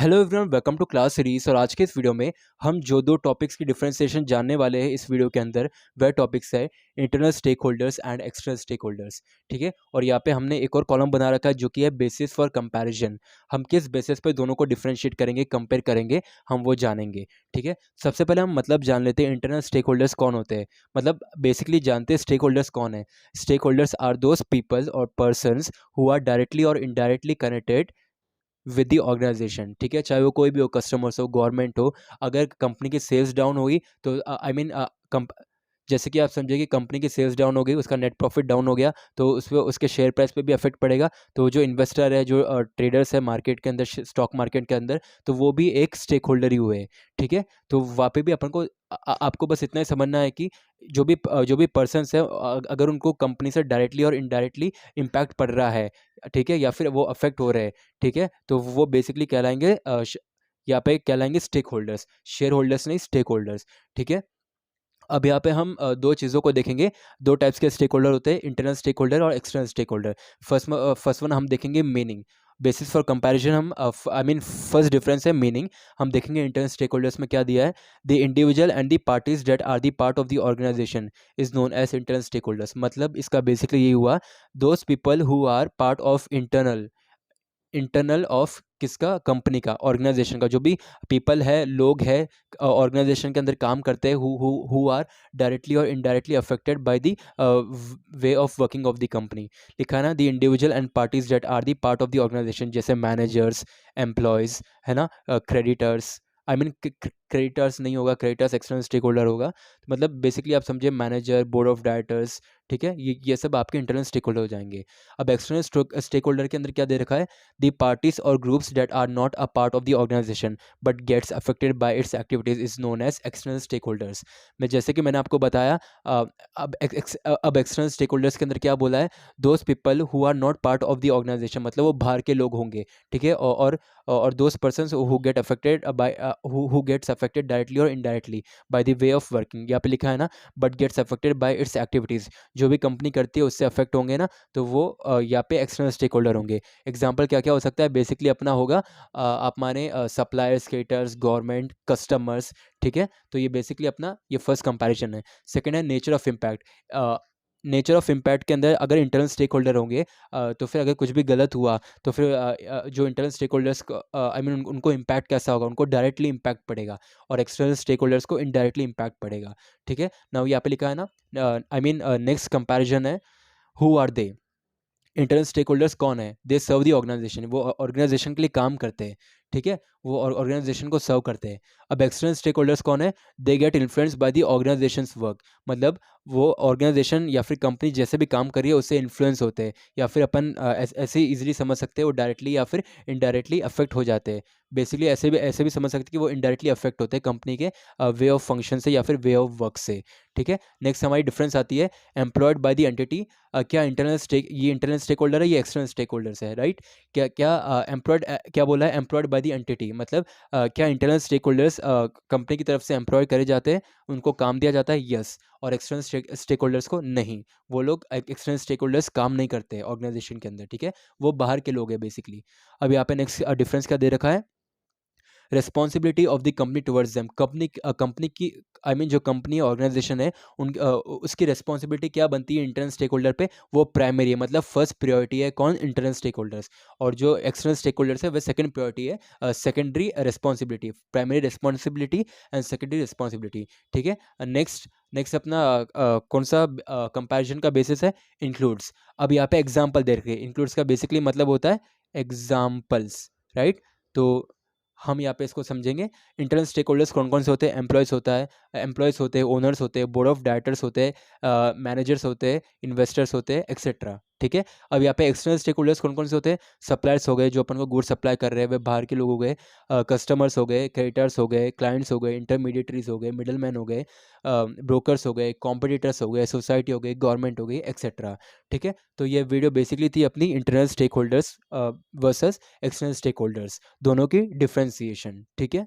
Hello everyone, welcome to class series. और आज के इस वीडियो में हम जो दो टॉपिक्स की डिफरेंशिएशन जानने वाले हैं इस वीडियो के अंदर, वह टॉपिक्स है internal stakeholders and external stakeholders. ठीक है, और यहाँ पे हमने एक और कॉलम बना रखा है जो कि है बेसिस फॉर कंपैरिजन। हम किस बेसिस पे दोनों को डिफरेंशिएट करेंगे, कंपेयर करेंगे, हम वो जानेंगे। ठीक है, सबसे पहले हम मतलब जान लेते हैं इंटरनल स्टेक होल्डर्स कौन होते हैं। मतलब बेसिकली जानते हैं स्टेक होल्डर्स कौन है। Stakeholders are those people और पर्सनस हु आर डायरेक्टली और indirectly connected with the organisation. ठीक है, चाहे वो कोई भी हो, कस्टमर्स हो, गवर्नमेंट हो। अगर कंपनी की सेल्स डाउन हुई तो आई मीन जैसे कि आप समझिए कि कंपनी की सेल्स डाउन हो गई, उसका नेट प्रॉफिट डाउन हो गया, तो उस पर उसके शेयर प्राइस पे भी अफेक्ट पड़ेगा। तो जो इन्वेस्टर है, जो ट्रेडर्स है मार्केट के अंदर, स्टॉक मार्केट के अंदर, तो वो भी एक स्टेक होल्डर ही हुए। ठीक है, तो वहाँ पे भी अपन को आपको बस इतना ही समझना है कि जो भी पर्सन्स है, अगर उनको कंपनी से डायरेक्टली और इनडायरेक्टली इम्पैक्ट पड़ रहा है, ठीक है, या फिर वो अफेक्ट हो रहे हैं, ठीक है, तो वो बेसिकली कहलाएंगे यहाँ पे कहलाएंगे स्टेक होल्डर्स। शेयर होल्डर्स नहीं, स्टेक होल्डर्स। ठीक है, अब यहाँ पे हम दो चीज़ों को देखेंगे। दो टाइप्स के स्टेक होल्डर होते हैं, इंटरनल स्टेक होल्डर और external stakeholder. First one हम देखेंगे मीनिंग। बेसिस फॉर कंपैरिजन हम आई मीन फर्स्ट डिफरेंस है मीनिंग। हम देखेंगे इंटरनल स्टेक होल्डर्स में क्या दिया है। The individual and the parties that are the part of the organisation is known as internal stakeholders. मतलब इसका बेसिकली ये हुआ, those people who are part of internal internal of किसका, company का, ऑर्गेनाइजेशन का। जो भी पीपल है, लोग है, ऑर्गेनाइजेशन के अंदर काम करते हैं, हु आर डायरेक्टली और indirectly affected by the way of working of the company. लिखा है ना, the individual and parties that are the part of the organisation, जैसे मैनेजर्स, एम्प्लॉयज़, है ना, क्रेडिटर्स। आई मीन क्रेडिटर्स नहीं होगा, क्रेडिटर्स एक्सटर्नल स्टेक होल्डर होगा। तो मतलब बेसिकली आप समझिए मैनेजर, बोर्ड ऑफ डायरेक्टर्स, ठीक है, ये सब आपके इंटरनल स्टेक होल्डर हो जाएंगे। अब एक्सटर्नल स्टेक होल्डर के अंदर क्या दे रखा है, the parties or groups that are not a part of the organization but gets affected by its activities is known as external stakeholders। मैं जैसे कि मैंने आपको बताया, अब एक्सटर्नल स्टेक होल्डर्स के अंदर क्या बोला है, those people who are not part of the organisation, मतलब वो बाहर के लोग होंगे। ठीक है, और those person who get affected by who gets affected directly और indirectly by the way of working. यहाँ पे लिखा है ना, but gets affected by its activities. जो भी कंपनी करती है उससे अफेक्ट होंगे ना, तो वो यहाँ पे एक्सटर्नल स्टेक होल्डर होंगे। एग्जाम्पल क्या क्या हो सकता है, बेसिकली अपना होगा आप माने सप्लायर्स, क्रिएटर्स, गवर्नमेंट, कस्टमर्स। ठीक है, तो ये बेसिकली अपना ये फर्स्ट कंपैरिजन है। सेकंड है nature of impact. Nature of impact के अंदर अगर इंटरनल स्टेक होल्डर होंगे, तो फिर अगर कुछ भी गलत हुआ तो फिर जो internal stakeholders I mean उनको इम्पैक्ट कैसा होगा, उनको डायरेक्टली इम्पैक्ट पड़ेगा, और एक्सटर्नल स्टेक होल्डर्स को इनडायरेक्टली इम्पैक्ट पड़ेगा। ठीक है, नाउ यहाँ पे लिखा है ना, आई मीन नेक्स्ट कंपैरिजन है, who are they. Internal stakeholders कौन है, दे सर्व दी ऑर्गेनाइजेशन, वो ऑर्गेनाइजेशन के लिए काम करते हैं। ठीक है, वो ऑर्गेनाइजेशन को सर्व करते हैं। अब एक्सटर्नल स्टेक होल्डर्स कौन है, they get influenced by the organisation work. मतलब वो ऑर्गेनाइजेशन या फिर कंपनी जैसे भी काम कर रही है उससे इन्फ्लुएंस होते हैं, या फिर अपन ऐसे ही इजीली समझ सकते हैं वो डायरेक्टली या फिर इनडायरेक्टली अफेक्ट हो जाते हैं। बेसिकली ऐसे भी समझ सकते हैं कि वो इनडायरेक्टली अफेक्ट होते हैं कंपनी के वे ऑफ फंक्शन से या फिर वे ऑफ वर्क से। ठीक है, नेक्स्ट हमारी डिफरेंस आती है एम्प्लॉयड बाय द एंटिटी। क्या इंटरनल स्टेक, ये इंटरनल स्टेक होल्डर है, ये एक्सटर्नल स्टेक होल्डर्स है, राइट। क्या क्या एम्प्लॉयड क्या बोला है, एम्प्लॉयड बाय द एंटिटी। मतलब क्या इंटरनल स्टेक होल्डर्स कंपनी की तरफ से एम्प्लॉय करे जाते हैं, उनको काम दिया जाता है, यस। और एक्सटर्नल स्टेक होल्डर्स को नहीं, वो लोग एक्सटर्नल स्टेक होल्डर्स काम नहीं करते ऑर्गेनाइजेशन के अंदर। ठीक है, वो बाहर के लोग हैं बेसिकली। अब यहाँ पे नेक्स्ट डिफरेंस क्या दे रखा है, responsibility of the company towards them. Company की आई मीन जो कंपनी ऑर्गेनाइजेशन है उसकी रिस्पॉन्सिबिलिटी क्या बनती है इंटरनल स्टेक होल्डर पे, वो प्राइमरी है, मतलब फर्स्ट प्रायोरिटी है कौन, इंटरनल स्टेक होल्डर्स। और जो एक्सटर्नल स्टेक होल्डर्स है वह सेकंड प्रायोरिटी है, secondary responsibility, primary responsibility and secondary responsibility. ठीक है, नेक्स्ट नेक्स्ट अपना कौन सा कंपैरिजन का बेसिस है, इंक्लूड्स। अब यहाँ पे एग्जाम्पल दे रखे हैं, इंक्लूड्स का बेसिकली मतलब होता है एग्जाम्पल्स, राइट। तो हम यहाँ पे इसको समझेंगे। इंटरनल स्टेक होल्डर्स कौन कौन से होते हैं, एम्प्लॉयज़ होता है, एम्प्लॉयज़ होते हैं, ओनर्स होते हैं, बोर्ड ऑफ डायरेक्टर्स होते हैं, मैनेजर्स होते हैं, इन्वेस्टर्स होते हैं, एक्सेट्रा। ठीक है, अब यहाँ पे एक्सटर्नल स्टेक होल्डर्स कौन कौन से होते हैं, सप्लायर्स हो गए, जो अपन को गुड्स सप्लाई कर रहे हैं, वे बाहर के लोग हो गए, कस्टमर्स हो गए, क्रेडिटर्स हो गए, क्लाइंट्स हो गए, इंटरमीडिएटरीज हो गए, मिडल मैन हो गए, ब्रोकर्स हो गए, कॉम्पिटिटर्स हो गए, सोसाइटी हो गई, गवर्नमेंट हो गई, एक्सेट्रा। ठीक है, तो ये वीडियो बेसिकली थी अपनी internal stakeholders versus external stakeholders, दोनों की डिफ्रेंसिएशन। ठीक है।